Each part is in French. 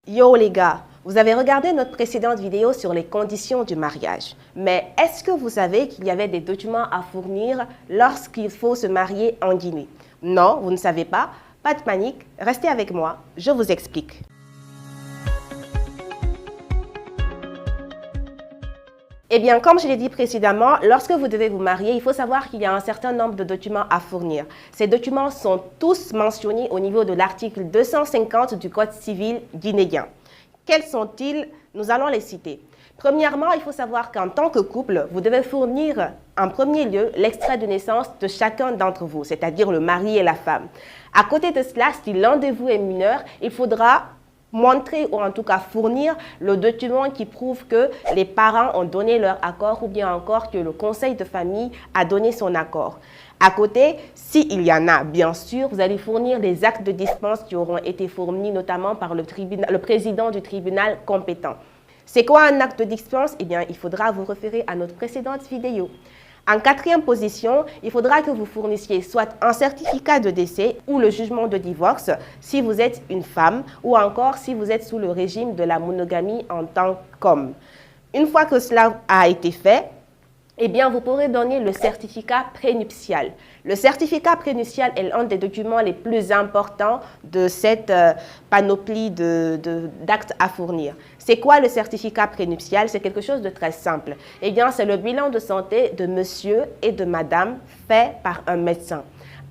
Yo les gars, vous avez regardé notre précédente vidéo sur les conditions du mariage. Mais est-ce que vous savez qu'il y avait des documents à fournir lorsqu'il faut se marier en Guinée? Non, vous ne savez pas? Pas de panique, restez avec moi, je vous explique. Eh bien, comme je l'ai dit précédemment, lorsque vous devez vous marier, il faut savoir qu'il y a un certain nombre de documents à fournir. Ces documents sont tous mentionnés au niveau de l'article 250 du Code civil guinéen. Quels sont-ils? Nous allons les citer. Premièrement, il faut savoir qu'en tant que couple, vous devez fournir en premier lieu l'extrait de naissance de chacun d'entre vous, c'est-à-dire le mari et la femme. À côté de cela, si l'un de vous est mineur, il faudra montrer ou en tout cas fournir le document qui prouve que les parents ont donné leur accord ou bien encore que le conseil de famille a donné son accord. À côté, s'il y en a, bien sûr, vous allez fournir les actes de dispense qui auront été fournis notamment par le président du tribunal compétent. C'est quoi un acte de dispense? Eh bien, il faudra vous référer à notre précédente vidéo. En quatrième position, il faudra que vous fournissiez soit un certificat de décès ou le jugement de divorce si vous êtes une femme ou encore si vous êtes sous le régime de la monogamie en tant qu'homme. Une fois que cela a été fait, eh bien, vous pourrez donner le certificat prénuptial. Le certificat prénuptial est l'un des documents les plus importants de cette panoplie d'actes à fournir. C'est quoi le certificat prénuptial? C'est quelque chose de très simple. Eh bien, c'est le bilan de santé de monsieur et de madame fait par un médecin.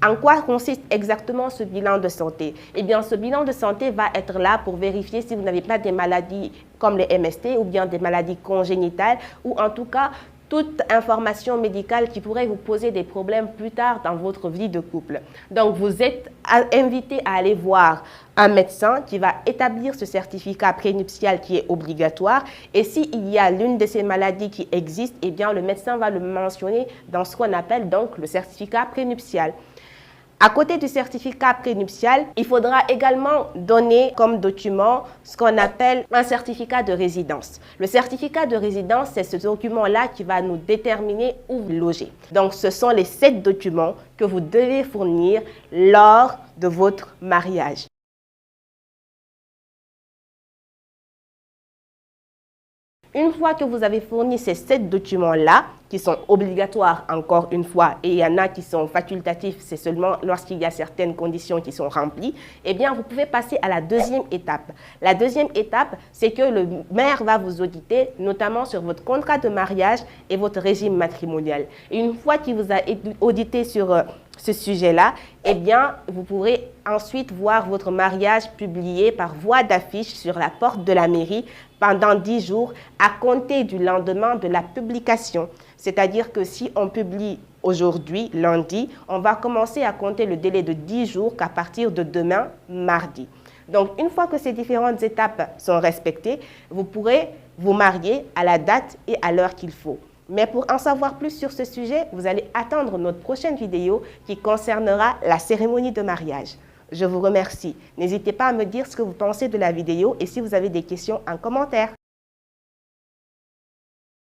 En quoi consiste exactement ce bilan de santé? Eh bien, ce bilan de santé va être là pour vérifier si vous n'avez pas des maladies comme les MST ou bien des maladies congénitales ou en tout cas toute information médicale qui pourrait vous poser des problèmes plus tard dans votre vie de couple. Donc, vous êtes invité à aller voir un médecin qui va établir ce certificat prénuptial qui est obligatoire. Et s'il y a l'une de ces maladies qui existe, eh bien, le médecin va le mentionner dans ce qu'on appelle donc le certificat prénuptial. À côté du certificat prénuptial, il faudra également donner comme document ce qu'on appelle un certificat de résidence. Le certificat de résidence, c'est ce document-là qui va nous déterminer où vous logez. Donc, ce sont les 7 documents que vous devez fournir lors de votre mariage. Une fois que vous avez fourni ces 7 documents-là, qui sont obligatoires encore une fois, et il y en a qui sont facultatifs, c'est seulement lorsqu'il y a certaines conditions qui sont remplies, eh bien, vous pouvez passer à la deuxième étape. La deuxième étape, c'est que le maire va vous auditer, notamment sur votre contrat de mariage et votre régime matrimonial. Et une fois qu'il vous a audité sur ce sujet-là, eh bien, vous pourrez ensuite voir votre mariage publié par voie d'affiche sur la porte de la mairie pendant 10 jours à compter du lendemain de la publication. C'est-à-dire que si on publie aujourd'hui, lundi, on va commencer à compter le délai de 10 jours qu'à partir de demain, mardi. Donc, une fois que ces différentes étapes sont respectées, vous pourrez vous marier à la date et à l'heure qu'il faut. Mais pour en savoir plus sur ce sujet, vous allez attendre notre prochaine vidéo qui concernera la cérémonie de mariage. Je vous remercie. N'hésitez pas à me dire ce que vous pensez de la vidéo et si vous avez des questions en commentaire.